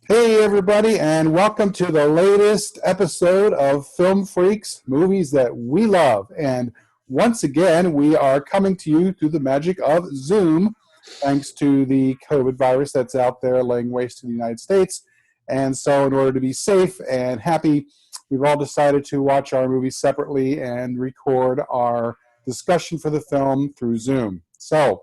Hey, everybody, and welcome to the latest episode of Film Freaks, movies that we love. And once again, we are coming to you through the magic of Zoom, thanks to the COVID virus that's out there laying waste to the United States. And so, in order to be safe and happy, we've all decided to watch our movies separately and record our discussion for the film through Zoom. So,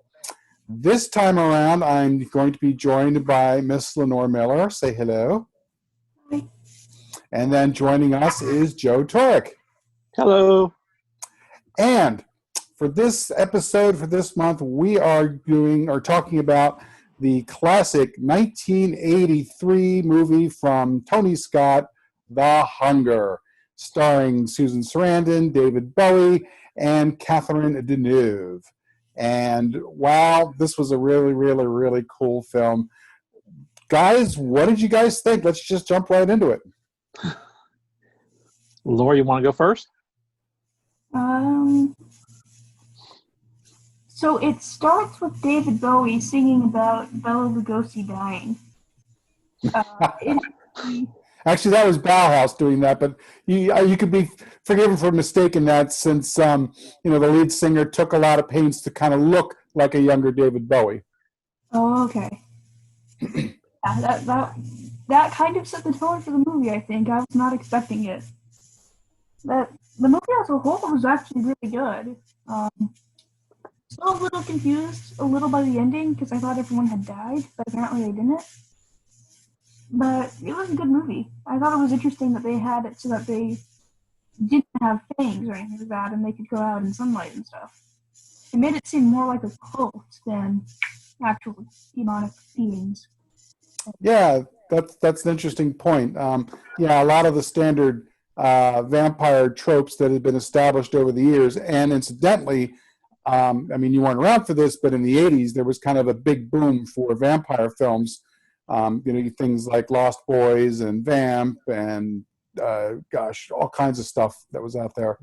this time around, I'm going to be joined by Miss Lenore Miller. Say hello. And then joining us is Joe Torek. Hello. And for this episode, for this month, we are talking about the classic 1983 movie from Tony Scott, The Hunger, starring Susan Sarandon, David Bowie, and Catherine Deneuve. And wow, this was a really, really, really cool film. Guys, what did you guys think? Let's just jump right into it. Laura, you want to go first? So it starts with David Bowie singing about Bela Lugosi dying. Actually, that was Bauhaus doing that, but you could be forgiven for mistaking that since the lead singer took a lot of pains to kind of look like a younger David Bowie. Oh, okay. That kind of set the tone for the movie, I think. I was not expecting it. But the movie as a whole was actually really good. Still a little confused a little by the ending because I thought everyone had died, but apparently they didn't. But it was a good movie. I thought it was interesting that they had it so that they didn't have fangs or anything like that, and they could go out in sunlight and stuff. It made it seem more like a cult than actual demonic beings. Yeah, that's an interesting point. A lot of the standard vampire tropes that have been established over the years, and incidentally, you weren't around for this, but in the 80s, there was kind of a big boom for vampire films. Things like Lost Boys and Vamp and, all kinds of stuff that was out there.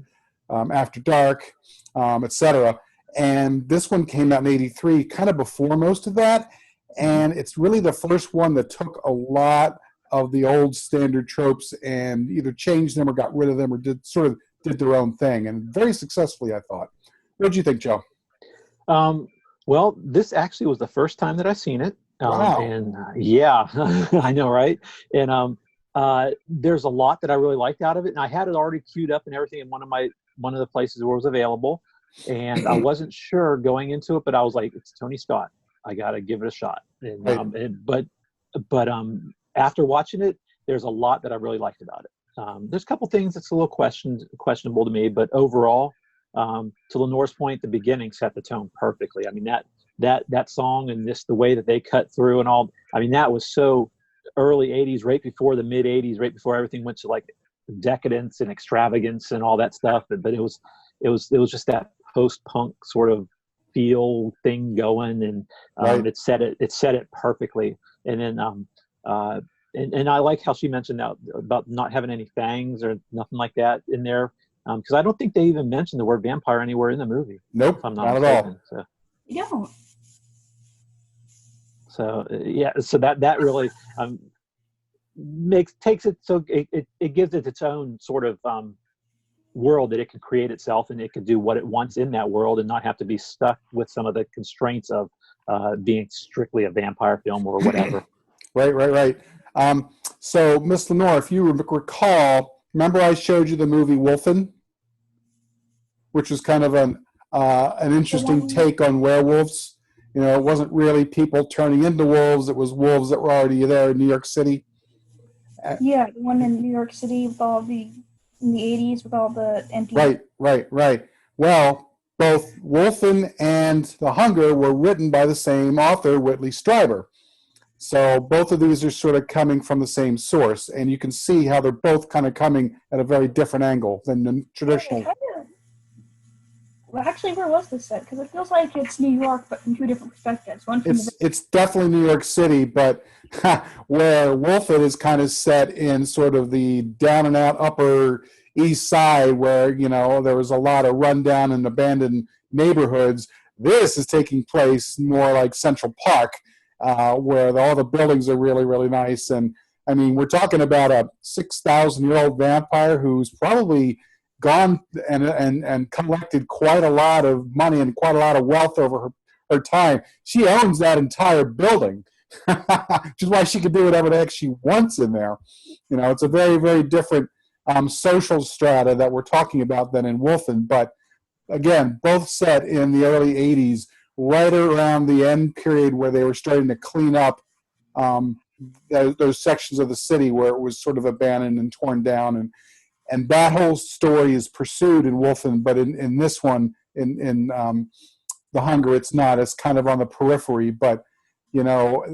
After Dark, etc. And this one came out in 83, kind of before most of that. And it's really the first one that took a lot of the old standard tropes and either changed them or got rid of them or did their own thing. And very successfully, I thought. What did you think, Joe? Well, this actually was the first time that I've seen it. Wow. And yeah, I know, right? And there's a lot that I really liked out of it. And I had it already queued up and everything in one of the places where it was available. And I wasn't sure going into it, but I was like, it's Tony Scott. I got to give it a shot. And, right. But after watching it, there's a lot that I really liked about it. There's a couple things that's a little questionable to me, but overall, to Lenore's point, the beginning set the tone perfectly. I mean, that song and just the way that they cut through and all, I mean, that was so early 80s, right before the mid 80s, right before everything went to like decadence and extravagance and all that stuff. But it was just that post-punk sort of feel thing going, and right. it set it perfectly. And then and I like how she mentioned about not having any fangs or nothing like that in there, because I don't think they even mentioned the word vampire anywhere in the movie. Nope, if I'm not at all. So. You don't. So so that really takes it so it gives it its own sort of world that it can create itself, and it can do what it wants in that world and not have to be stuck with some of the constraints of being strictly a vampire film or whatever. Right. So, Miss Lenore, if you recall, remember I showed you the movie Wolfen, which was kind of an interesting take on werewolves. It wasn't really people turning into wolves. It was wolves that were already there in New York City. Yeah, the one in New York City with all in the 80s with all the empty... Right. Well, both Wolfen and The Hunger were written by the same author, Whitley Strieber. So both of these are sort of coming from the same source, and you can see how they're both kind of coming at a very different angle than the traditional... Well, actually, where was this set? Because it feels like it's New York, but from two different perspectives. It's definitely New York City, but where Wolfen is kind of set in sort of the down and out Upper East Side, where there was a lot of rundown and abandoned neighborhoods. This is taking place more like Central Park, where all the buildings are really, really nice, and I mean, we're talking about a 6,000-year-old vampire who's probably gone and collected quite a lot of money and quite a lot of wealth over her time. She owns that entire building, which is why she can do whatever the heck she wants in there. You know, it's a very, very different social strata that we're talking about than in Wolfen. But again, both set in the early 80s, right around the end period where they were starting to clean up those sections of the city where it was sort of abandoned and torn down. And that whole story is pursued in Wolfen, but in this one, in The Hunger, it's not. It's kind of on the periphery. But, you know,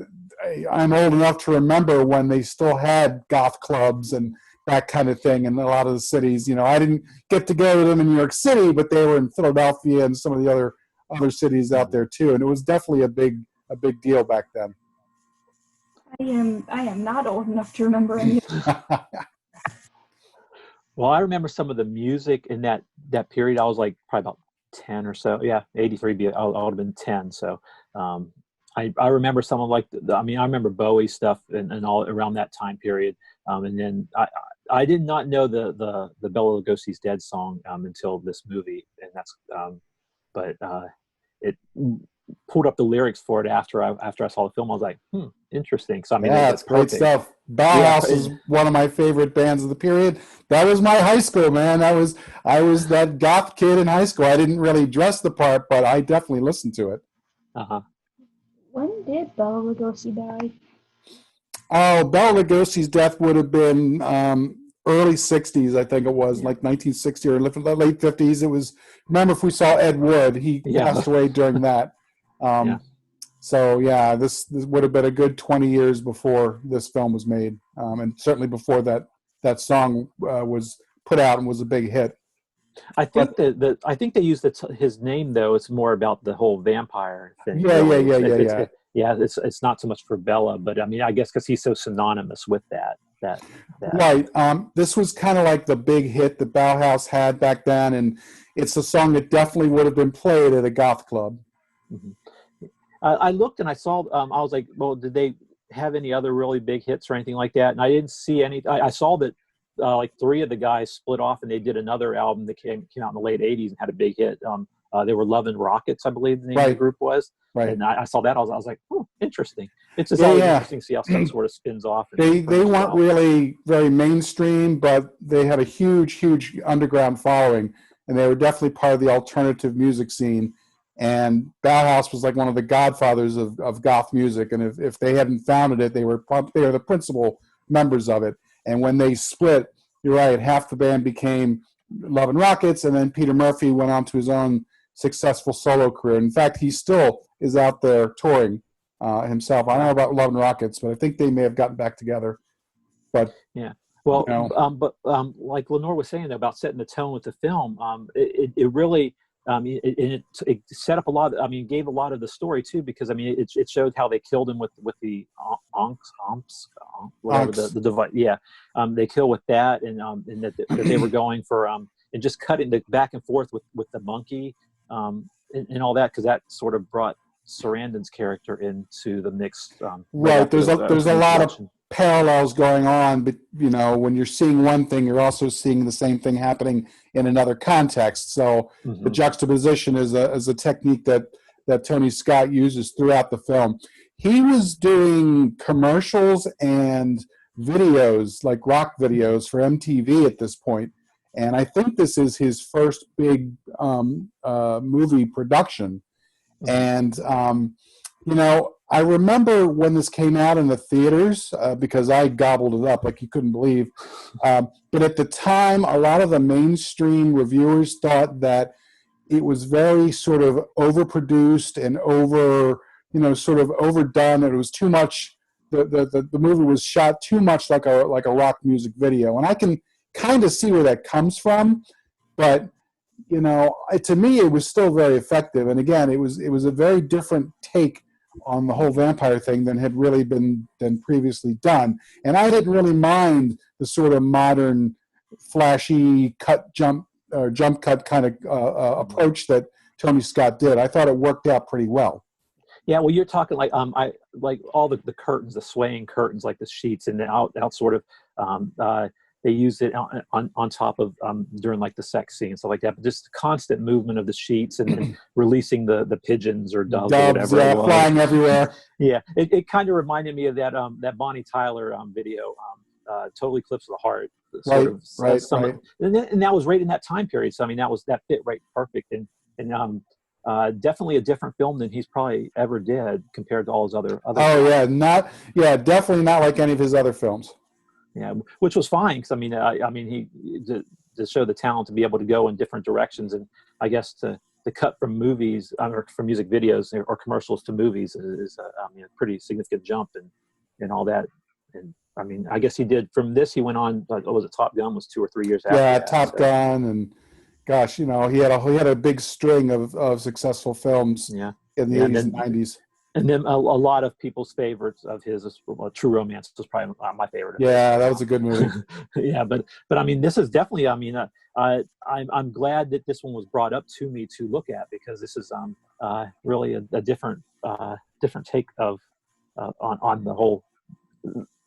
I'm old enough to remember when they still had goth clubs and that kind of thing in a lot of the cities. You know, I didn't get to go to them in New York City, but they were in Philadelphia and some of the other cities out there too. And it was definitely a big deal back then. I am not old enough to remember any of that. Well, I remember some of the music in that period. I was like probably about 10 or so. Yeah, 83. I would have been 10. So I remember someone like, I remember Bowie stuff and all around that time period. And then I did not know the Bela Lugosi's Dead song until this movie, and that's but it pulled up the lyrics for it after I saw the film. I was like, interesting. So yeah, it's great stuff. Bauhaus is one of my favorite bands of the period. That was my high school, man. I was that goth kid in high school. I didn't really dress the part, but I definitely listened to it. When did Bela Lugosi die? Oh, Bela Lugosi's death would have been early 60s, I think it was, like 1960 or late 50s. It was, remember if we saw Ed Wood, he passed away during that. So, yeah, this would have been a good 20 years before this film was made, and certainly before that song was put out and was a big hit. I think I think they used his name though. It's more about the whole vampire thing. Yeah. It's not so much for Bella, but I guess because he's so synonymous with that. Right. This was kind of like the big hit that Bauhaus had back then, and it's a song that definitely would have been played at a goth club. Mm-hmm. I looked and I saw. I was like, well, did they have any other really big hits or anything like that? And I didn't see any. I saw that. Like three of the guys split off and they did another album that came out in the late 80s and had a big hit. They were Love and Rockets, I believe the name of the group was. Right. And I saw that. I was like, oh, interesting. It's just always interesting to see how stuff sort of spins off. They weren't really very mainstream, but they had a huge underground following, and they were definitely part of the alternative music scene. And Bauhaus was like one of the godfathers of goth music. And if they hadn't founded it, they were the principal members of it. And when they split, you're right, half the band became Love and Rockets, and then Peter Murphy went on to his own successful solo career. In fact, he still is out there touring himself. I don't know about Love and Rockets, but I think they may have gotten back together. But yeah, well, like Lenore was saying about setting the tone with the film, it really. It set up a lot. Gave a lot of the story too, because it showed how they killed him with the whatever the device. Yeah, they kill with that, and that they were going for and just cutting the back and forth with the monkey, and all that, because that sort of brought Sarandon's character into the mix. Right. There's a lot of parallels going on, but when you're seeing one thing, you're also seeing the same thing happening in another context. So the juxtaposition is a technique that Tony Scott uses throughout the film. He was doing commercials and videos, like rock videos, for MTV at this point, and I think this is his first big movie production. And I remember when this came out in the theaters, because I gobbled it up like you couldn't believe. But at the time, a lot of the mainstream reviewers thought that it was very sort of overproduced and sort of overdone. It was too much. The movie was shot too much like a rock music video, and I can kind of see where that comes from. But to me, it was still very effective. And again, it was a very different take on the whole vampire thing than had really been previously done. And I didn't really mind the sort of modern, flashy jump cut kind of approach that Tony Scott did. I thought it worked out pretty well. Yeah, well, you're talking like I like all the curtains, the swaying curtains, like the sheets, and the out sort of they used it on top of during like the sex scene and stuff like that. But just the constant movement of the sheets and then releasing the pigeons or doves or Doves, whatever it yeah, was. flying everywhere. Yeah, it kind of reminded me of that Bonnie Tyler video, "Total Eclipse of the Heart." Sort Right, of right, some, right. and that was right in that time period. So I mean, that fit right perfect, and definitely a different film than he's probably ever did compared to all his other Oh films. definitely not like any of his other films. Yeah, which was fine because I mean he to show the talent to be able to go in different directions, and I guess to cut from movies or from music videos or commercials to movies is I mean, a pretty significant jump and all that. And I mean, I guess he did from this. He went on. Like, what was it? Top Gun was 2 or 3 years after Yeah, that. Top So Gun, and gosh, he had a big string of successful films yeah, in the yeah, 80s and 90s. and then a lot of people's favorites of his is True Romance was probably my favorite of his. Yeah, that was a good movie. Yeah, but I mean, this is definitely. I mean, I'm glad that this one was brought up to me to look at because this is really a different different take of on the whole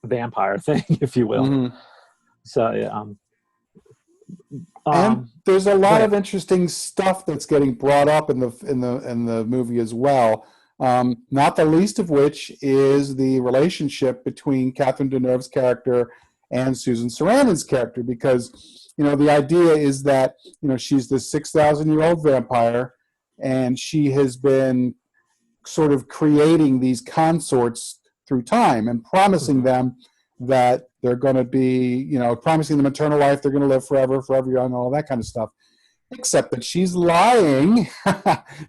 vampire thing, if you will. Mhm. So And there's a go lot ahead. of interesting stuff that's getting brought up in the movie as well. Not the least of which is the relationship between Catherine Deneuve's character and Susan Sarandon's character, because the idea is that she's this 6,000-year-old vampire, and she has been sort of creating these consorts through time and promising Mhm. them that they're going to be, promising them eternal life, they're going to live forever, forever young, all that kind of stuff. Except that she's lying.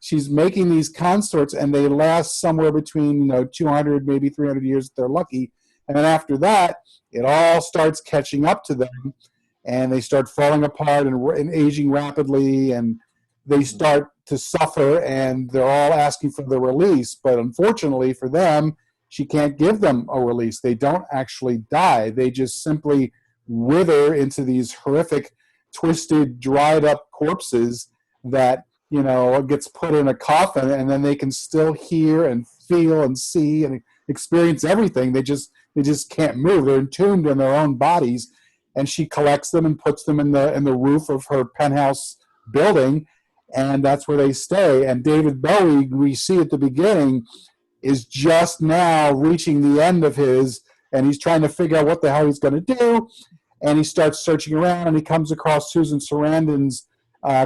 She's making these consorts, and they last somewhere between 200, maybe 300 years if they're lucky. And then after that, it all starts catching up to them, and they start falling apart and aging rapidly, and they start to suffer, and they're all asking for the release. But unfortunately for them, she can't give them a release. They don't actually die. They just simply wither into these horrific, twisted, dried up corpses that gets put in a coffin, and then they can still hear and feel and see and experience everything. They just can't move. They're entombed in their own bodies, and she collects them and puts them in the roof of her penthouse building, and that's where they stay. And David Bowie, we see at the beginning, is just now reaching the end of his, and he's trying to figure out what the hell he's going to do. And he starts searching around, and he comes across Susan Sarandon's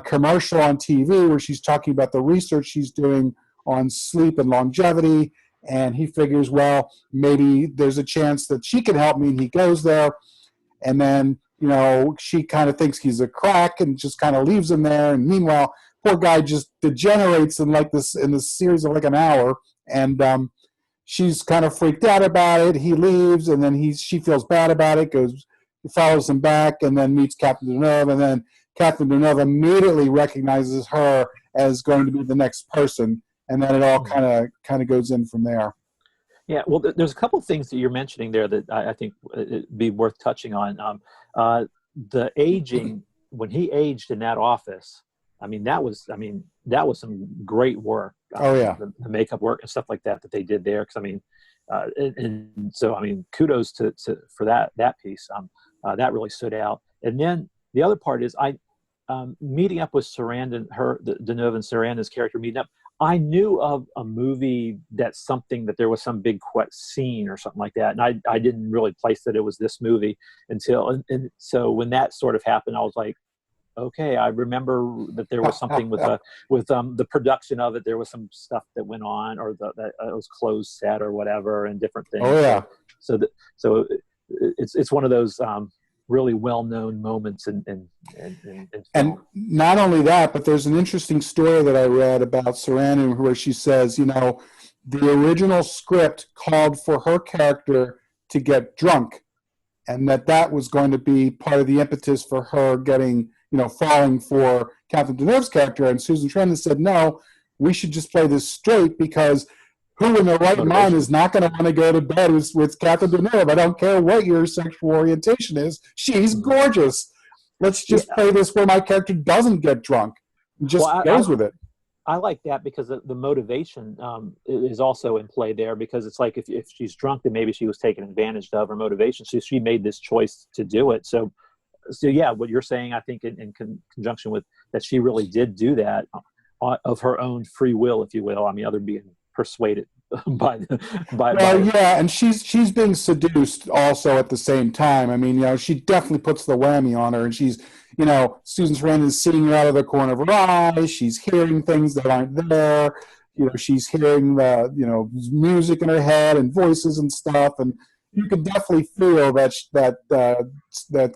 commercial on TV where she's talking about the research she's doing on sleep and longevity. And he figures, well, maybe there's a chance that she can help me. And he goes there, and then she kind of thinks he's a crack and just kind of leaves him there. And meanwhile, poor guy just degenerates in this series of like an hour, and she's kind of freaked out about it. He leaves, and then she feels bad about it, follows him back, and then meets Captain Deneuve, and then Captain Deneuve immediately recognizes her as going to be the next person, and then it all kind of goes in from there. Yeah, well, there's a couple of things that you're mentioning there that I think it'd be worth touching on. The aging, when he aged in that office, I mean, that was some great work. Oh yeah, the makeup work and stuff like that they did there. Because I mean, and so I mean, kudos for that piece. That really stood out. And then the other part is meeting up with Sarandon, Deneuve and Sarandon's character meeting up. I knew of a movie that there was some big scene or something like that, and I didn't really place that it was this movie until, and so when that sort of happened, I was like, okay, I remember that there was something with the production of it. There was some stuff that went on, or that it was closed set or whatever, and different things. Oh yeah. So it's one of those really well-known moments in film. And not only that, but there's an interesting story that I read about Sarandon where she says, the original script called for her character to get drunk, and that was going to be part of the impetus for her getting, falling for Catherine Deneuve's character. And Susan Sarandon said, no, we should just play this straight, because who in their right mind is not going to want to go to bed with Catherine Deneuve? I don't care what your sexual orientation is. She's gorgeous. Let's just play this where my character doesn't get drunk and just goes with it. I like that because the motivation is also in play there, because it's like if she's drunk, then maybe she was taken advantage of her motivation. So she made this choice to do it. So yeah, what you're saying, I think in conjunction with that, she really did do that of her own free will, if you will. I mean, other being persuaded by yeah, and she's being seduced also at the same time. I mean, she definitely puts the whammy on her, and she's, Susan Sarandon is seeing her out of the corner of her eye. She's hearing things that aren't there. She's hearing the, music in her head and voices and stuff, and you can definitely feel that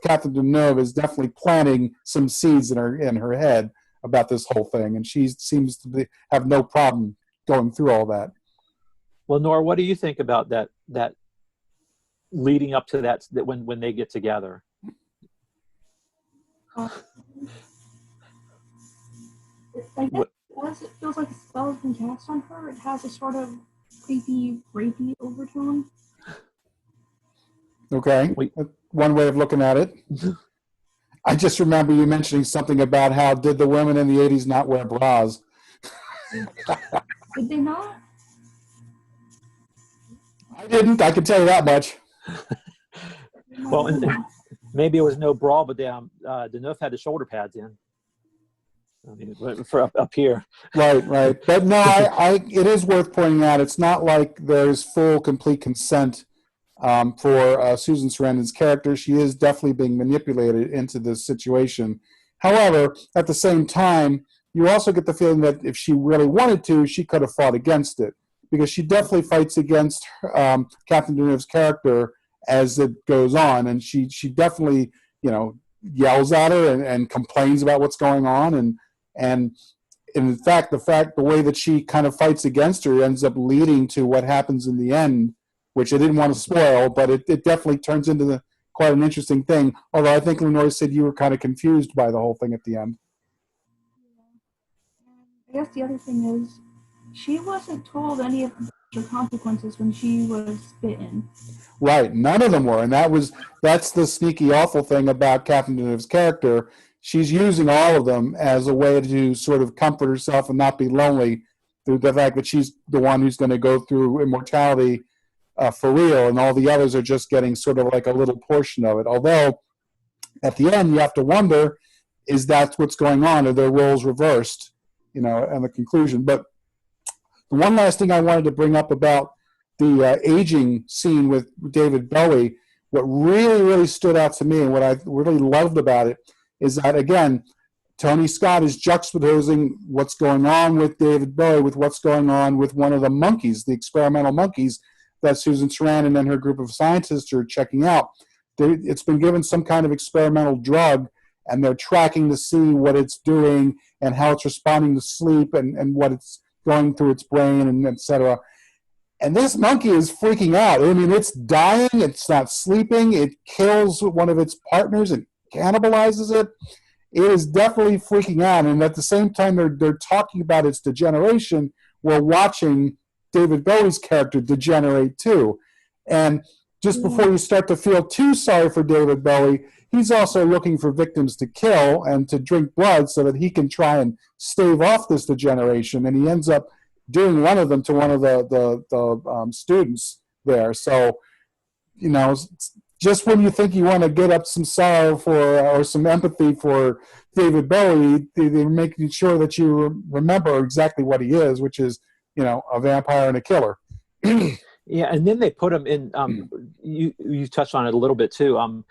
Catherine Deneuve is definitely planting some seeds in her head about this whole thing, and she seems to have no problem going through all that. Lenore, what do you think about that leading up to that when they get together? I guess as it feels like a spell has been cast on her, it has a sort of creepy, rapey overtone. Okay, one way of looking at it. I just remember you mentioning something about how did the women in the 80s not wear bras? Did they not? I didn't. I can tell you that much. Well, maybe it was no bra, but Deneuve had the shoulder pads in. I mean, for up here. Right. But no, it is worth pointing out. It's not like there's full, complete consent for Susan Sarandon's character. She is definitely being manipulated into this situation. However, at the same time, you also get the feeling that if she really wanted to, she could have fought against it, because she definitely fights against Catherine Deneuve's character as it goes on, and she definitely yells at her and complains about what's going on, and in fact the way that she kind of fights against her ends up leading to what happens in the end, which I didn't want to spoil, but it definitely turns into quite an interesting thing. Although I think Lenore said you were kind of confused by the whole thing at the end. I guess the other thing is, she wasn't told any of the consequences when she was bitten. Right, none of them were, and that's the sneaky, awful thing about Catherine Deneuve's character. She's using all of them as a way to sort of comfort herself and not be lonely through the fact that she's the one who's going to go through immortality for real, and all the others are just getting sort of like a little portion of it. Although, at the end, you have to wonder, is that what's going on? Are their roles reversed? And the conclusion. But the one last thing I wanted to bring up about the aging scene with David Bowie, what really, really stood out to me and what I really loved about it is that, again, Tony Scott is juxtaposing what's going on with David Bowie with what's going on with one of the monkeys, the experimental monkeys that Susan Sarandon and her group of scientists are checking out. It's been given some kind of experimental drug, and they're tracking to see what it's doing and how it's responding to sleep and what it's going through its brain, and et cetera. And this monkey is freaking out. I mean, it's dying. It's not sleeping. It kills one of its partners and cannibalizes it. It is definitely freaking out. And at the same time, they're talking about its degeneration. We're watching David Bowie's character degenerate too. And just before you start to feel too sorry for David Bowie, he's also looking for victims to kill and to drink blood so that he can try and stave off this degeneration. And he ends up doing one of them to one of the students there. So, just when you think you want to get up some sorrow for or some empathy for David Bowie, they're making sure that you remember exactly what he is, which is, a vampire and a killer. Yeah, and then they put him in. You touched on it a little bit too.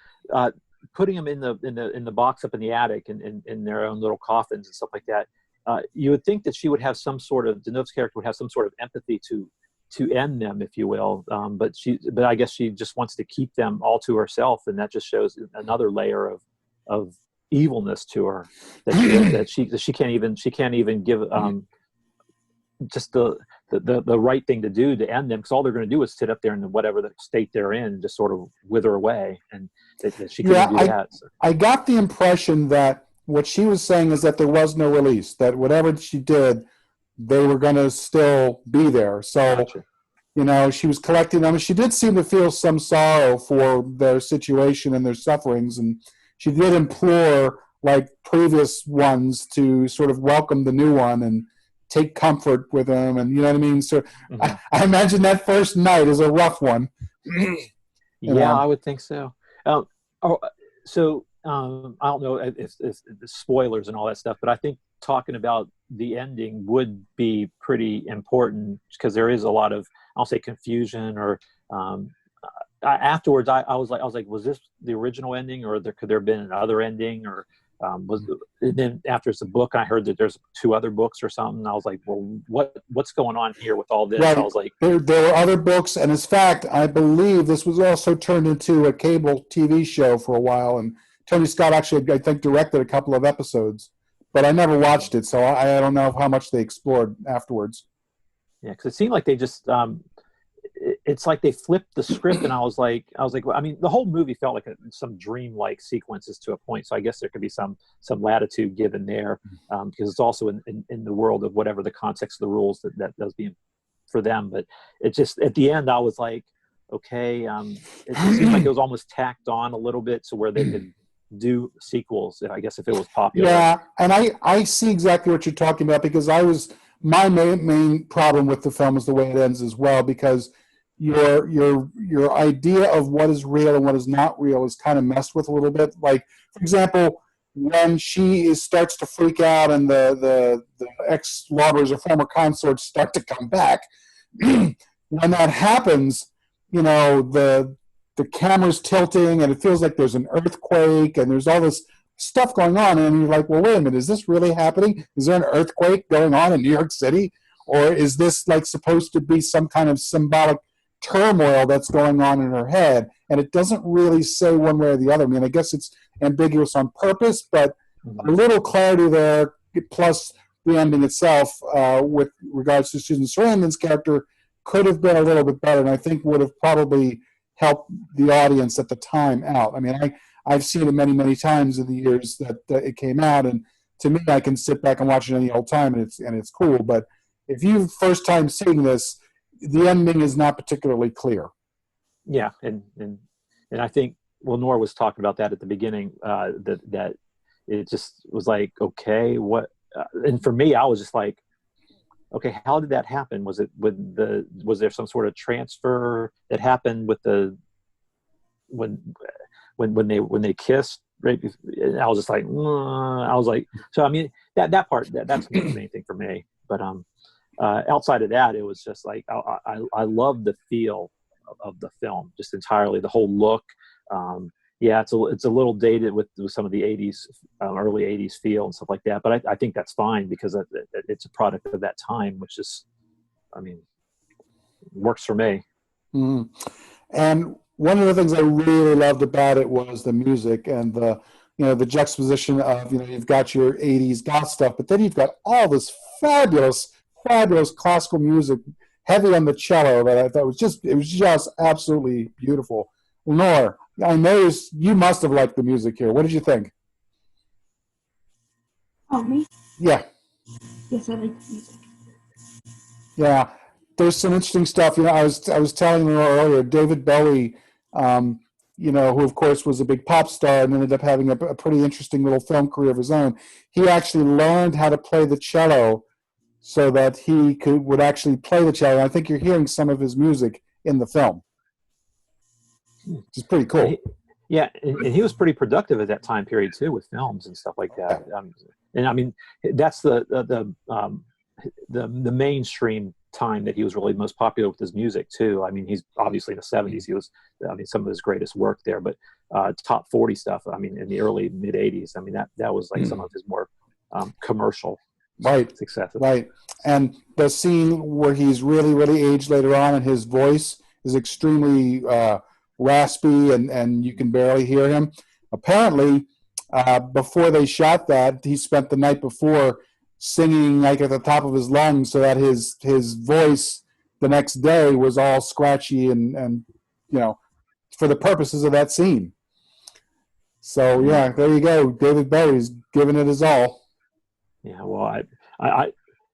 Putting them in the box up in the attic in their own little coffins and stuff like that. You would think that she would have some sort of Deneuve's character would have some sort of empathy to end them, if you will. But I guess she just wants to keep them all to herself, and that just shows another layer of evilness to her that she can't even give just the right thing to do to end them, because all they're going to do is sit up there in whatever the state they're in and just sort of wither away, and that she couldn't do that. So. I got the impression that what she was saying is that there was no release, that whatever she did, they were going to still be there. So, Gotcha. She was collecting them. She did seem to feel some sorrow for their situation and their sufferings, and she did implore, like previous ones, to sort of welcome the new one and take comfort with him, and you know what I mean. So Mm-hmm. I imagine that first night is a rough one. Yeah, I would think so. Oh, so I don't know if the spoilers and all that stuff, but I think talking about the ending would be pretty important because there is a lot of, I'll say, confusion or afterwards. I was like, was this the original ending, or could there have been another ending, or and then after it's a book, I heard that there's 2 other books or something. I was like, well, what's going on here with all this? Right. I was like, there were other books, and in fact, I believe this was also turned into a cable TV show for a while, and Tony Scott actually, I think, directed a couple of episodes, but I never watched it, so I don't know how much they explored afterwards. yeah, because it seemed like they just it's like they flipped the script, and I was like, well, I mean, the whole movie felt like some dream-like sequences to a point. So I guess there could be some latitude given there, because it's also in the world of whatever the context of the rules that was being for them. But it just at the end, I was like, okay, it just seemed like it was almost tacked on a little bit to where they could do sequels. I guess if it was popular. Yeah, and I see exactly what you're talking about, because my main problem with the film is the way it ends as well, because your idea of what is real and what is not real is kind of messed with a little bit. Like, for example, when she starts to freak out and the ex-lovers or former consorts start to come back, when that happens, the camera's tilting and it feels like there's an earthquake and there's all this stuff going on, and you're like, well, wait a minute, is this really happening? Is there an earthquake going on in New York City? Or is this like supposed to be some kind of symbolic turmoil that's going on in her head? And it doesn't really say one way or the other. I mean, I guess it's ambiguous on purpose, but a little clarity there, plus the ending itself, with regards to Susan Sarandon's character, could have been a little bit better, and I think would have probably helped the audience at the time out. I mean, I've seen it many, many times in the years that it came out, and to me, I can sit back and watch it any old time, and it's cool. But if you first time seeing this, the ending is not particularly clear. Yeah, and I think Lenore was talking about that at the beginning. That it just was like, okay, what? And for me, I was just like, okay, how did that happen? Was there some sort of transfer that happened with when they kissed? Right, I was just like, so I mean that part that's the main thing for me. But outside of that, it was just like I love the feel of the film, just entirely the whole look. Yeah, it's a little dated with some of the '80s, early '80s feel and stuff like that. But I think that's fine because it's a product of that time, which is, I mean, works for me. Mm-hmm. And one of the things I really loved about it was the music and the juxtaposition of, you've got your '80s goth stuff, but then you've got all this fabulous, fabulous classical music, heavy on the cello, that I thought it was just absolutely beautiful. Lenore, I noticed you must have liked the music here. What did you think? Oh, me? Yeah. Yes, I like the music. Yeah. There's some interesting stuff. I was telling you earlier, David Bowie, who of course was a big pop star and ended up having a pretty interesting little film career of his own. He actually learned how to play the cello so that he would actually play the cello. And I think you're hearing some of his music in the film, which is pretty cool. And he was pretty productive at that time period too, with films and stuff like that. And I mean, that's the mainstream time that he was really most popular with his music too. I mean, he's obviously in the '70s. He was, some of his greatest work there. But top 40 stuff, I mean, in the early mid '80s, I mean, that was like some of his more commercial successes. Right. And the scene where he's really, really aged later on, and his voice is extremely raspy, and you can barely hear him. Apparently, before they shot that, he spent the night before singing like at the top of his lungs, so that his voice the next day was all scratchy and for the purposes of that scene. So yeah, there you go. David Bowie's giving it his all. Yeah, well, I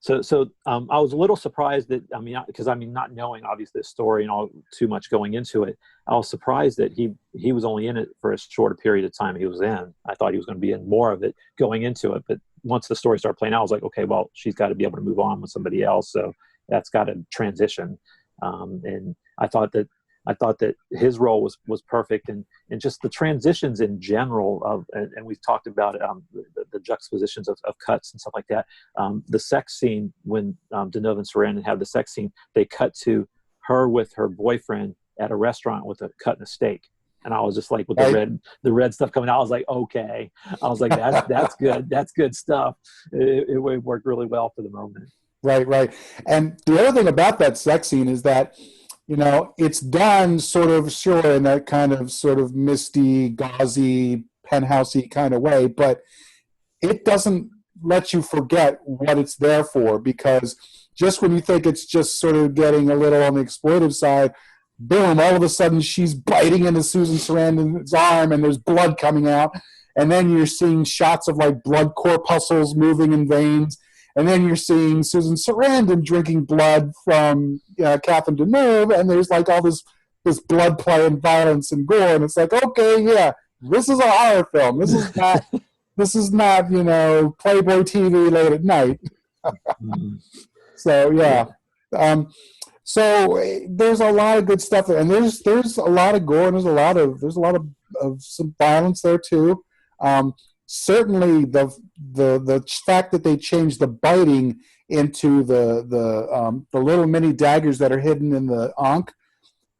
was a little surprised that, because not knowing obviously the story and all too much going into it, I was surprised that he was only in it for a shorter period of time he was in. I thought he was going to be in more of it going into it, but once the story started playing out, I was like, okay, well, she's got to be able to move on with somebody else, so that's got to transition. And I thought that his role was perfect, and just the transitions in general and we've talked about the juxtapositions of cuts and stuff like that. The sex scene when Deneuve and Sarandon have the sex scene, they cut to her with her boyfriend at a restaurant with cutting a steak. And I was just like, with the red stuff coming out, I was like, okay. I was like, that's good. That's good stuff. It worked really well for the moment. Right. And the other thing about that sex scene is that, it's done sort of, sure, in that kind of sort of misty, gauzy, penthousey kind of way, but it doesn't let you forget what it's there for, because just when you think it's just sort of getting a little on the exploitive side, boom, all of a sudden she's biting into Susan Sarandon's arm and there's blood coming out. And then you're seeing shots of like blood corpuscles moving in veins. And then you're seeing Susan Sarandon drinking blood from Catherine Deneuve. And there's like all this blood play and violence and gore. And it's like, okay, yeah, this is a horror film. This is not, Playboy TV late at night. So, yeah. So there's a lot of good stuff there, and there's a lot of gore, and there's a lot of some violence there too. Certainly, the fact that they changed the biting into the little mini daggers that are hidden in the ankh,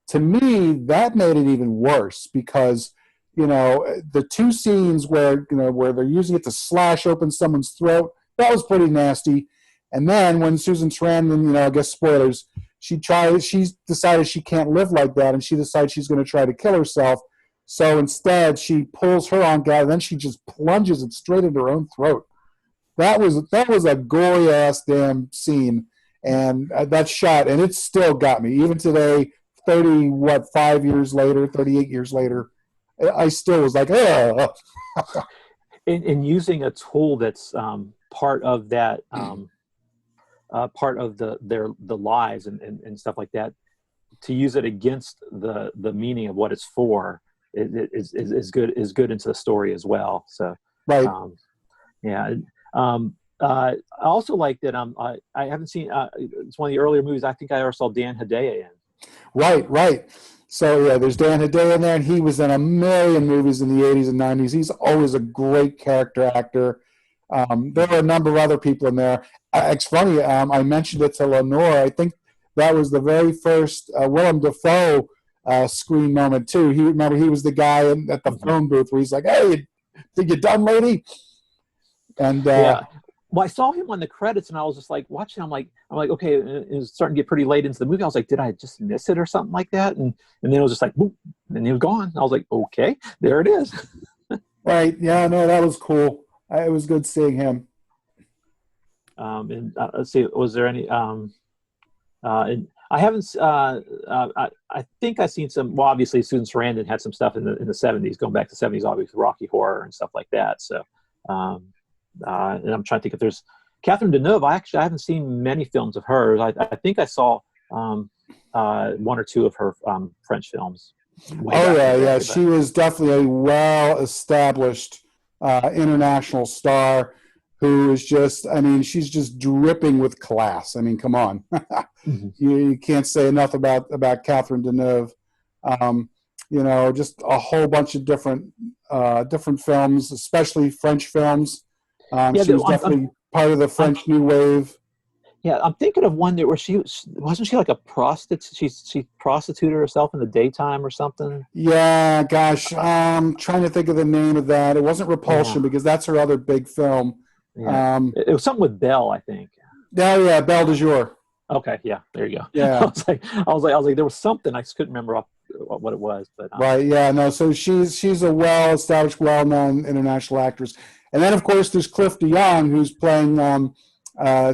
to me that made it even worse, because the two scenes where they're using it to slash open someone's throat, that was pretty nasty. And then when Susan Sarandon, I guess spoilers, she decided she can't live like that, and she decides she's going to try to kill herself. So instead, she pulls her ankh out, and then she just plunges it straight into her own throat. That was a gory ass damn scene, and that shot, and it still got me even today. 38 years later, I still was like, oh. In using a tool that's part of that. Part of the lies and stuff like that, to use it against the meaning of what it's for is good into the story as well. So right, I also like that. I haven't seen. It's one of the earlier movies I think I ever saw Dan Hedaya in. Right. So yeah, there's Dan Hedaya in there, and he was in a million movies in the 80s and 90s. He's always a great character actor. There were a number of other people in there. It's funny, I mentioned it to Lenore. I think that was the very first Willem Dafoe screen moment, too. He was the guy at the phone booth where he's like, hey, think you done, lady? And yeah. Well, I saw him on the credits, and I was just like watching. I'm like, okay, it was starting to get pretty late into the movie. I was like, did I just miss it or something like that? And then it was just like, boop, and he was gone. I was like, okay, there it is. Right. Yeah. No, that was cool. It was good seeing him. And let's see, was there any? And I haven't. I think I've seen some. Well, obviously, Susan Sarandon had some stuff in the 70s, going back to 70s, obviously Rocky Horror and stuff like that. So. And I'm trying to think if there's Catherine Deneuve. I haven't seen many films of hers. I think I saw one or two of her French films. Yeah. She was definitely a well-established international star who is just, she's just dripping with class. Come on. Mm-hmm. You can't say enough about Catherine Deneuve. Just a whole bunch of different films, especially French films. She was definitely part of the French New Wave. Yeah, I'm thinking of one where wasn't she like a prostitute? She prostituted herself in the daytime or something. Yeah, gosh, I'm trying to think of the name of that. It wasn't Repulsion, because that's her other big film. Yeah. It was something with Belle, I think. Yeah, Belle de Jour. Okay, yeah, there you go. Yeah, I was like, there was something, I just couldn't remember what it was, but right, yeah, no. So she's a well-established, well-known international actress, and then of course there's Cliff DeYoung, who's playing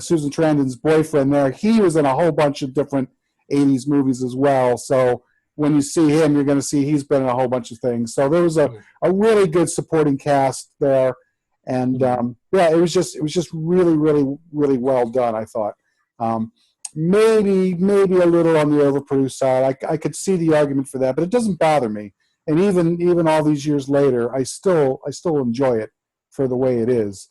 Susan Sarandon's boyfriend. There, he was in a whole bunch of different '80s movies as well. So when you see him, you're going to see he's been in a whole bunch of things. So there was a really good supporting cast there, and it was just really, really, really well done, I thought. Maybe a little on the overproduced side. I could see the argument for that, but it doesn't bother me. And even all these years later, I still enjoy it for the way it is.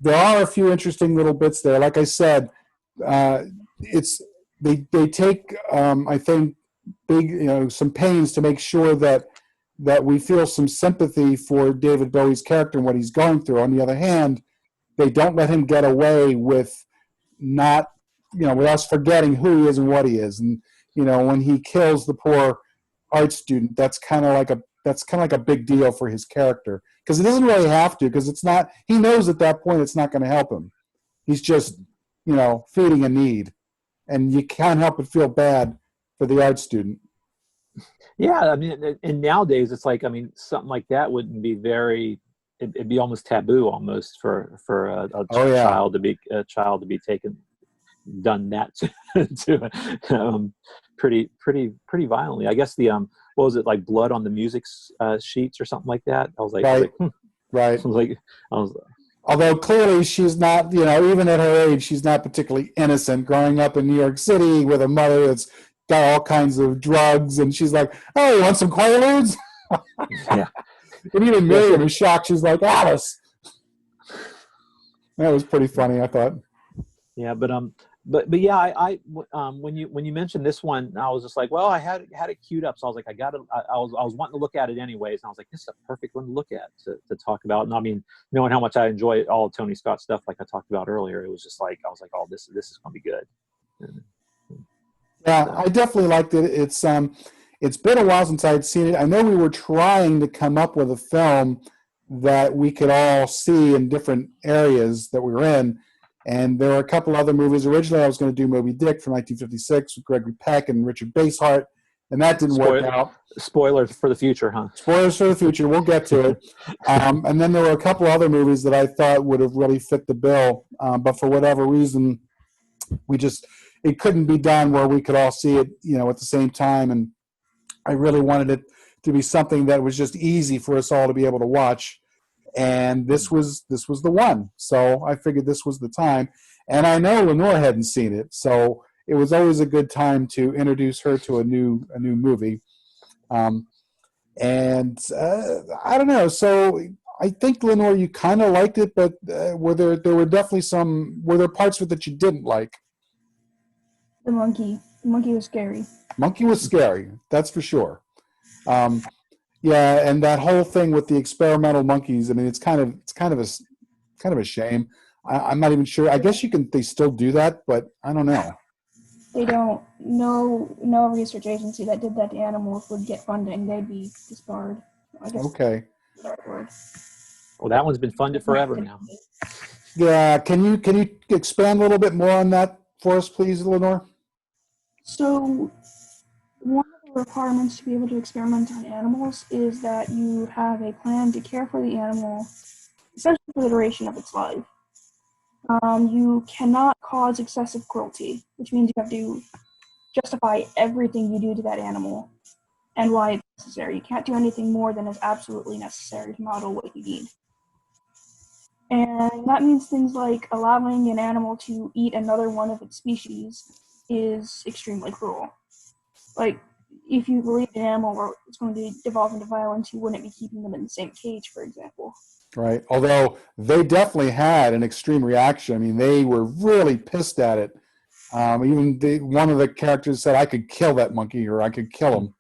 There are a few interesting little bits there. Like I said, it's they take I think some pains to make sure that we feel some sympathy for David Bowie's character and what he's going through. On the other hand, they don't let him get away with not, with us forgetting who he is and what he is. And when he kills the poor art student, that's kind of like a big deal for his character, because it doesn't really have to, because it's not. He knows at that point it's not going to help him. He's just feeding a need, and you can't help but feel bad for the art student. Yeah, I mean, and nowadays it's like, I mean, something like that wouldn't be it'd be almost taboo almost for a child to be done that to pretty violently. I guess what was it, like blood on the music sheets or something like that? I was like, right. I was Although clearly she's not, even at her age, she's not particularly innocent, growing up in New York City with a mother that's got all kinds of drugs, and she's like, "Oh, you want some Quaaludes?" Yeah. And even Miriam was shocked. She's like, "Alice." That was pretty funny, I thought. Yeah, but yeah, I when you mentioned this one, I was just like, well, I had it queued up, so I was like, I was wanting to look at it anyways, and I was like, this is a perfect one to look at to talk about. And I mean, knowing how much I enjoy all of Tony Scott's stuff, like I talked about earlier, it was just like, I was like, oh, this is going to be good. Yeah, I definitely liked it. It's been a while since I'd seen it. I know we were trying to come up with a film that we could all see in different areas that we were in. And there were a couple other movies. Originally, I was going to do Moby Dick from 1956 with Gregory Peck and Richard Basehart, and that didn't work out. Spoilers for the future, huh? Spoilers for the future. We'll get to it. And then there were a couple other movies that I thought would have really fit the bill, but for whatever reason, it couldn't be done where we could all see it, at the same time. And I really wanted it to be something that was just easy for us all to be able to watch. And this was the one. So I figured this was the time. And I know Lenore hadn't seen it, so it was always a good time to introduce her to a new movie. And I don't know. So I think, Lenore, you kind of liked it, but were there parts of it that you didn't like? The monkey. The monkey was scary. Monkey was scary, that's for sure. Yeah, and that whole thing with the experimental monkeys. I mean, it's kind of a shame. I'm not even sure. I guess they still do that, but I don't know. They don't. No research agency that did that to animals would get funding. They'd be disbarred. I guess. Okay. Well, that one's been funded forever now. Yeah. Can you expand a little bit more on that for us, please, Lenore? So, one of the requirements to be able to experiment on animals is that you have a plan to care for the animal, essentially for the duration of its life. You cannot cause excessive cruelty, which means you have to justify everything you do to that animal and why it's necessary. You can't do anything more than is absolutely necessary to model what you need. And that means things like allowing an animal to eat another one of its species is extremely cruel. Like, if you believe an animal is going to devolve into violence, you wouldn't be keeping them in the same cage, for example. Right. Although they definitely had an extreme reaction. I mean, they were really pissed at it. Even one of the characters said, "I could kill that monkey," or "I could kill him."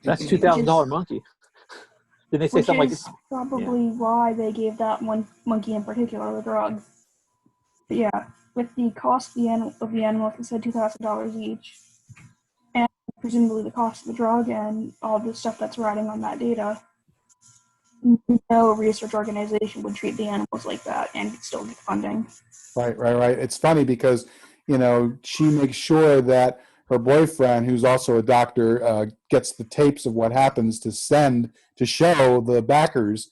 That's $2,000 monkey. Did they say something like? Which is probably why they gave that one monkey in particular the drug. But yeah, with the cost of the animal, it said $2,000 each, and presumably the cost of the drug and all the stuff that's riding on that data, no research organization would treat the animals like that and still get funding. Right. It's funny because, she makes sure that her boyfriend, who's also a doctor, gets the tapes of what happens to send to show the backers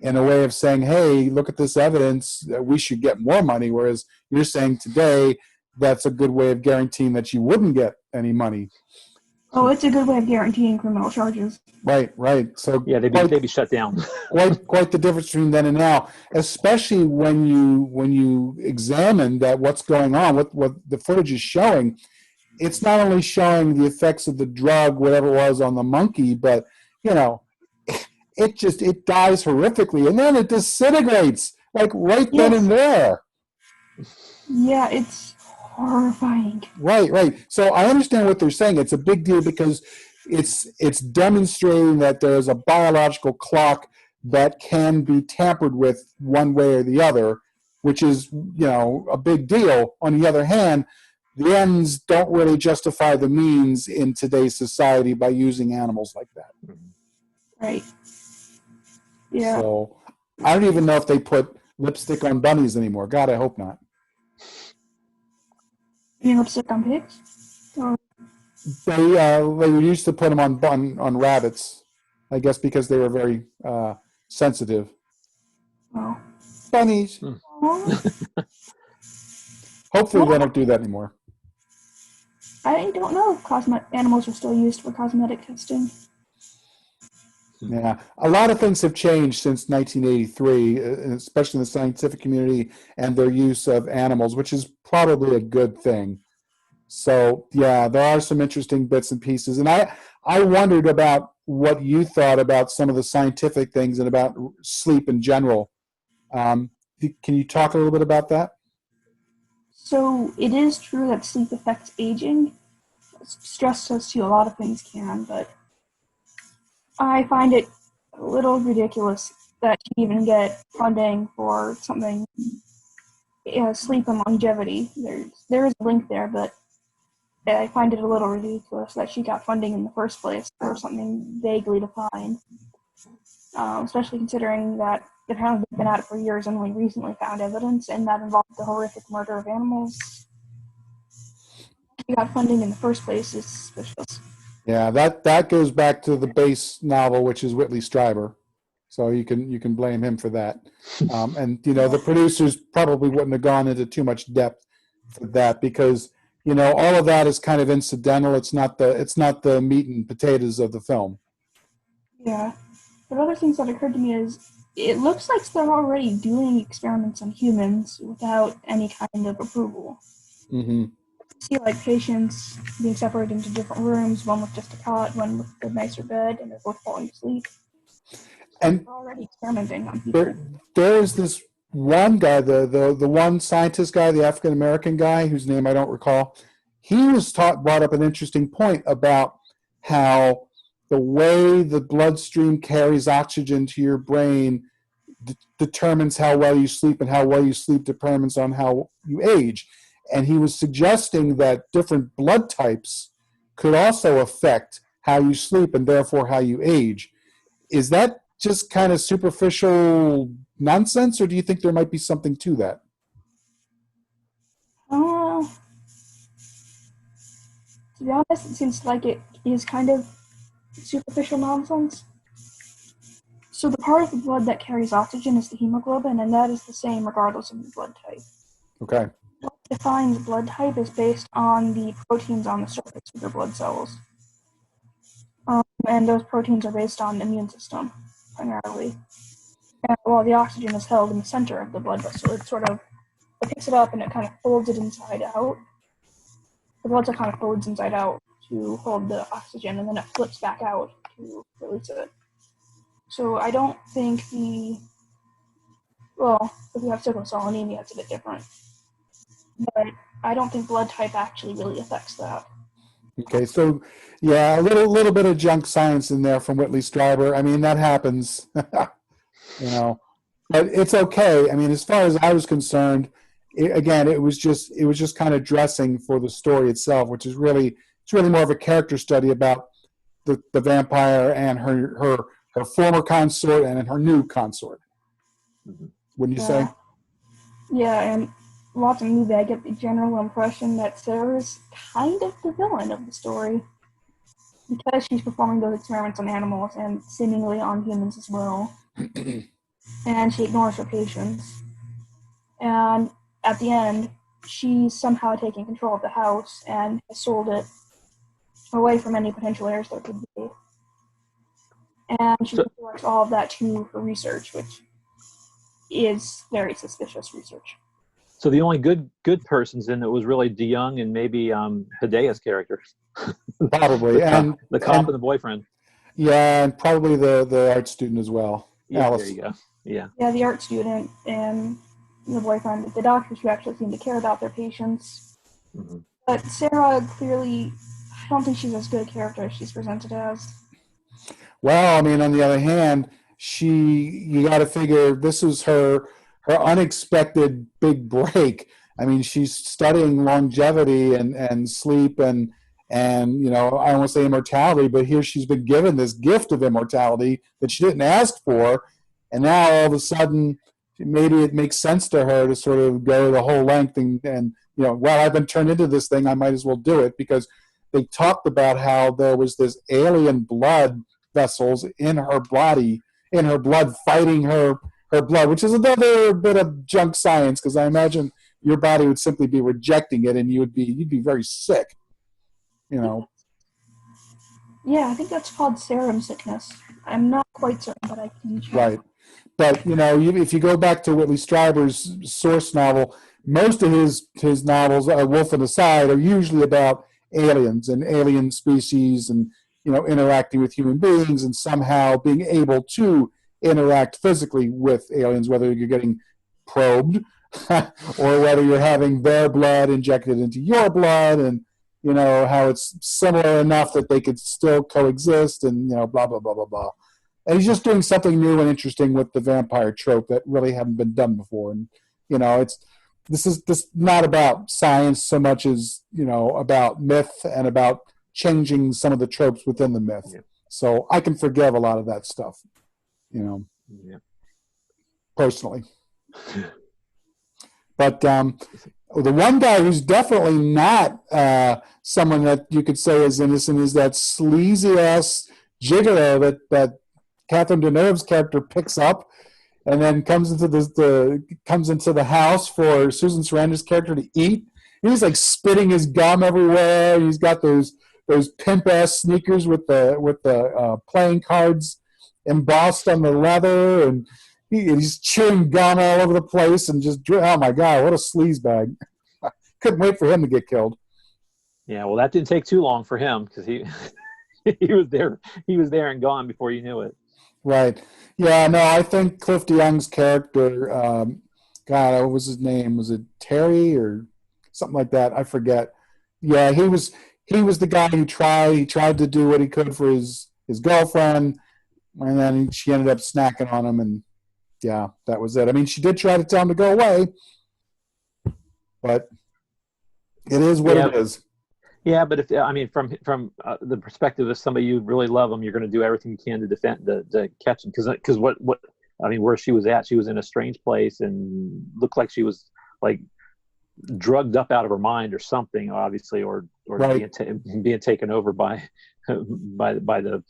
in a way of saying, hey, look at this evidence, we should get more money. Whereas you're saying today that's a good way of guaranteeing that you wouldn't get any money. Oh, it's a good way of guaranteeing criminal charges. Right. So yeah, they'd be shut down. quite the difference between then and now, especially when you examine that what's going on, what the footage is showing. It's not only showing the effects of the drug, whatever it was, on the monkey, but it dies horrifically, and then it disintegrates like right then and there. Yeah, it's horrifying. Right. So I understand what they're saying. It's a big deal because it's demonstrating that there's a biological clock that can be tampered with one way or the other, which is, a big deal. On the other hand, the ends don't really justify the means in today's society by using animals like that. Right. Yeah. So I don't even know if they put lipstick on bunnies anymore. God, I hope not. You mean lipstick on pigs? Or, They used to put them on rabbits, I guess because they were very sensitive. oh. Bunnies. Oh, Hopefully they don't do that anymore. I don't know if animals are still used for cosmetic testing. Yeah, a lot of things have changed since 1983, especially in the scientific community and their use of animals, which is probably a good thing. So yeah, there are some interesting bits and pieces, and I wondered about what you thought about some of the scientific things and about sleep in general. Can you talk a little bit about that? So it is true that sleep affects aging. Stress does too. A lot of things can, but I find it a little ridiculous that you even get funding for something, sleep and longevity. There is a link there, but I find it a little ridiculous that she got funding in the first place for something vaguely defined, especially considering that apparently they've been at it for years and only recently found evidence, and that involved the horrific murder of animals. She got funding in the first place is suspicious. Yeah, that goes back to the base novel, which is Whitley Strieber. So you can blame him for that. And the producers probably wouldn't have gone into too much depth for that because all of that is kind of incidental. It's not the meat and potatoes of the film. Yeah. But other things that occurred to me is it looks like they're already doing experiments on humans without any kind of approval. Mm-hmm. See, like patients being separated into different rooms, one with just a cot, one with a nicer bed, and they're both falling asleep. And they're already experimenting on people. There is this one guy, the one scientist guy, the African American guy, whose name I don't recall. He brought up an interesting point about how the way the bloodstream carries oxygen to your brain determines how well you sleep, and how well you sleep determines on how you age. And he was suggesting that different blood types could also affect how you sleep and therefore how you age. Is that just kind of superficial nonsense, or do you think there might be something to that? To be honest, it seems like it is kind of superficial nonsense. So the part of the blood that carries oxygen is the hemoglobin, and that is the same regardless of the blood type. Okay. What defines blood type is based on the proteins on the surface of your blood cells. And those proteins are based on the immune system, primarily. And while the oxygen is held in the center of the blood vessel, it picks it up and it kind of folds it inside out. The blood cell kind of folds inside out to hold the oxygen, and then it flips back out to release it. So I don't think if you have sickle cell anemia, it's a bit different. But I don't think blood type actually really affects that. Okay, so yeah, a little bit of junk science in there from Whitley Strieber. I mean, that happens, but it's okay. I mean, as far as I was concerned, it was just kind of dressing for the story itself, which is really more of a character study about the vampire and her former consort and her new consort. Wouldn't you say? Yeah, and watching the movie, I get the general impression that Sarah's kind of the villain of the story because she's performing those experiments on animals and seemingly on humans as well. And she ignores her patients. And at the end, she's somehow taking control of the house and has sold it away from any potential heirs there could be. And she reports all of that to her research, which is very suspicious research. So the only good persons in it was really DeYoung and maybe Hidea's characters. Probably. the cop and the boyfriend. Yeah, and probably the art student as well. Yeah, Alice. there you go. Yeah. Yeah, the art student and the boyfriend, the doctors who actually seem to care about their patients. Hmm. But Sarah clearly, I don't think she's as good a character as she's presented as. Well, I mean, on the other hand, you got to figure this is her unexpected big break. I mean, she's studying longevity and sleep and I don't want to say immortality, but here she's been given this gift of immortality that she didn't ask for, and now all of a sudden maybe it makes sense to her to sort of go the whole length and well, I've been turned into this thing, I might as well do it, because they talked about how there was this alien blood vessels in her blood fighting her blood, which is another bit of junk science, because I imagine your body would simply be rejecting it and you'd be very sick. You know. Yeah, I think that's called serum sickness. I'm not quite certain, but I can check. Right. But if you go back to Whitley Strieber's source novel, most of his novels, Wolf and Aside, are usually about aliens and alien species, and interacting with human beings and somehow being able to interact physically with aliens, whether you're getting probed or whether you're having their blood injected into your blood, and how it's similar enough that they could still coexist, and blah blah blah blah blah. And he's just doing something new and interesting with the vampire trope that really hadn't been done before. And this is not about science so much as about myth and about changing some of the tropes within the myth. Yeah. So I can forgive a lot of that stuff, Yeah. personally. But the one guy who's definitely not someone that you could say is innocent is that sleazy ass gigolo that Catherine Deneuve's character picks up, and then comes into the house for Susan Sarandon's character to eat. He's like spitting his gum everywhere. He's got those pimp ass sneakers with the playing cards embossed on the leather, and he's chewing gum all over the place, and just, oh my god, what a sleazebag! Couldn't wait for him to get killed. Yeah. Well, that didn't take too long for him, because he he was there and gone before you knew it. Right. Yeah, no, I think Cliff DeYoung's character, God, what was his name? Was it Terry or something like that? I forget. Yeah, he was the guy who tried to do what he could for his girlfriend, and then she ended up snacking on him, and yeah, that was it. I mean, she did try to tell him to go away, but it is what it is. Yeah, but from the perspective of somebody you really love them, you're going to do everything you can to defend, to catch them, because where she was at, she was in a strange place and looked like she was like drugged up out of her mind or something, obviously, or right. being taken over by the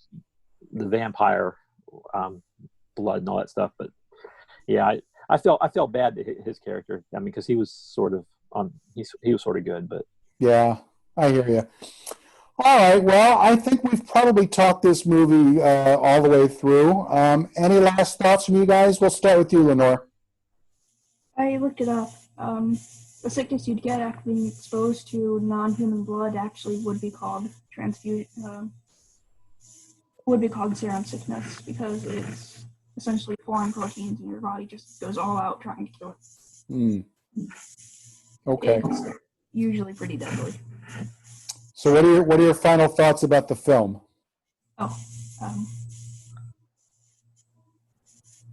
vampire blood and all that stuff. But yeah, I felt bad to his character. I mean, because he was sort of he was sort of good, but yeah. I hear you. All right. Well, I think we've probably talked this movie all the way through. Any last thoughts from you guys? We'll start with you, Lenore. I looked it up. The sickness you'd get after being exposed to non-human blood actually would be called serum sickness, because it's essentially foreign proteins and your body just goes all out trying to kill it. Okay. It's usually pretty deadly. So what are your final thoughts about the film?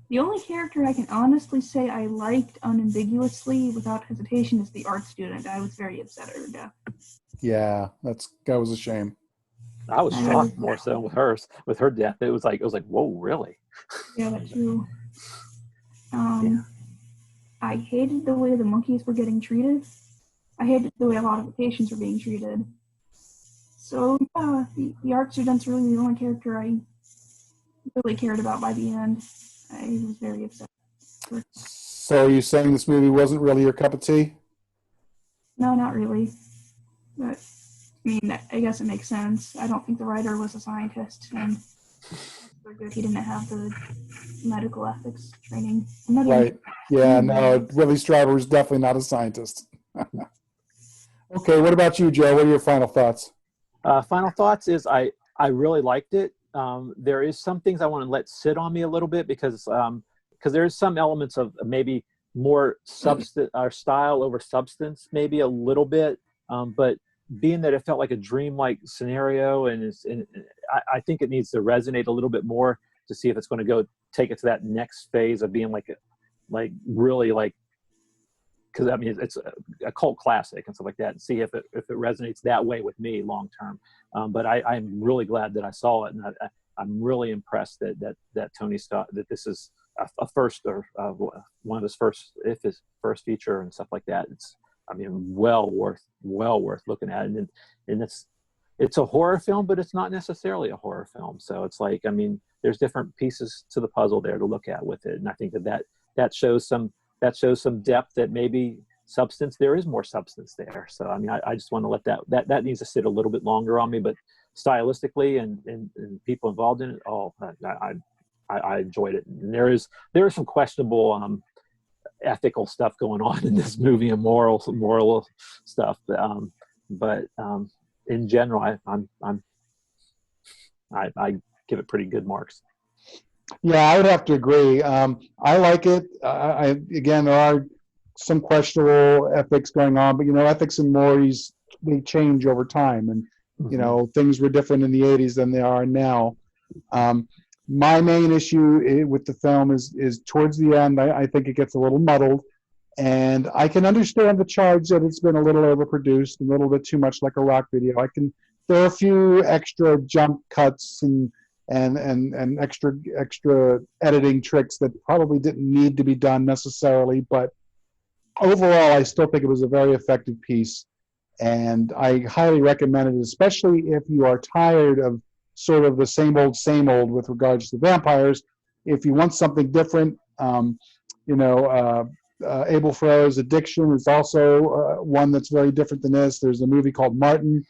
The only character I can honestly say I liked unambiguously without hesitation is the art student. I was very upset at her death. Yeah, that was a shame. I was shocked more so with her death. It was like, whoa, really? Yeah, that too. I hated the way the monkeys were getting treated. I hated the way a lot of the patients were being treated. So yeah, the art student's really the only character I really cared about by the end. I was very upset. So are you saying this movie wasn't really your cup of tea? No, not really. But I mean, I guess it makes sense. I don't think the writer was a scientist, and he didn't have the medical ethics training. Right. Yeah, no, Whitley Strieber was definitely not a scientist. Okay, what about you, Joe? What are your final thoughts? Final thoughts is I really liked it. There is some things I want to let sit on me a little bit, because because there's some elements of maybe more substance or style over substance, maybe a little bit, but being that it felt like a dreamlike scenario, and I think it needs to resonate a little bit more to see if it's going to go take it to that next phase of being like really like, because I mean it's a cult classic and stuff like that, and see if it resonates that way with me long term. But I'm really glad that I saw it, and I'm really impressed that Tony Scott, that this is a first, or one of his first, if his first feature and stuff like that. It's, I mean, well worth looking at, and it's a horror film, but it's not necessarily a horror film. So it's like, I mean, there's different pieces to the puzzle there to look at with it, and I think that shows some depth, that maybe substance, there is more substance there. So I mean, I just want to let that needs to sit a little bit longer on me, but stylistically and people involved in it, I enjoyed it. And there is some questionable ethical stuff going on in this movie, and moral stuff, but in general, I give it pretty good marks. Yeah, I would have to agree. I like it. Again, there are some questionable ethics going on, but ethics in movies, they change over time, and things were different in the '80s than they are now. My main issue with the film is towards the end. I think it gets a little muddled, and I can understand the charge that it's been a little overproduced, a little bit too much like a rock video. There are a few extra jump cuts and extra editing tricks that probably didn't need to be done necessarily, but overall, I still think it was a very effective piece, and I highly recommend it, especially if you are tired of sort of the same old with regards to vampires. If you want something different, Abel Ferrara's Addiction is also one that's very different than this. There's a movie called Martin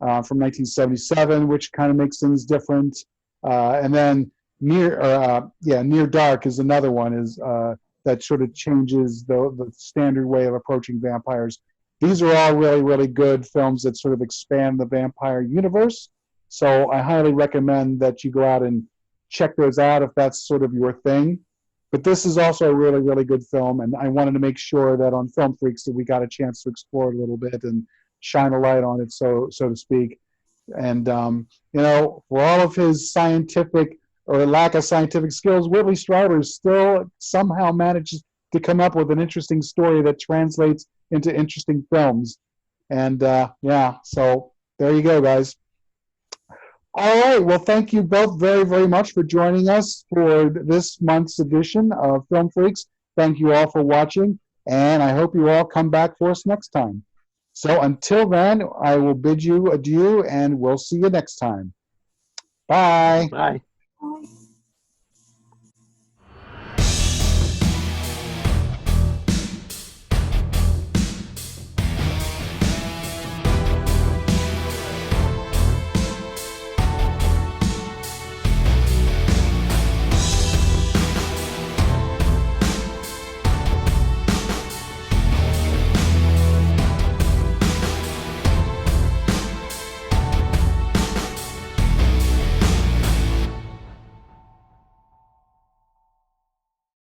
from 1977, which kind of makes things different. And then Near Dark is another one that sort of changes the standard way of approaching vampires. These are all really, really good films that sort of expand the vampire universe. So I highly recommend that you go out and check those out if that's sort of your thing. But this is also a really, really good film, and I wanted to make sure that on Film Freaks that we got a chance to explore it a little bit and shine a light on it, so to speak. And for all of his scientific or lack of scientific skills, Whitley Strieber still somehow manages to come up with an interesting story that translates into interesting films. And so there you go, guys. All right. Well, thank you both very, very much for joining us for this month's edition of Film Freaks. Thank you all for watching, and I hope you all come back for us next time. So until then, I will bid you adieu, and we'll see you next time. Bye. Bye.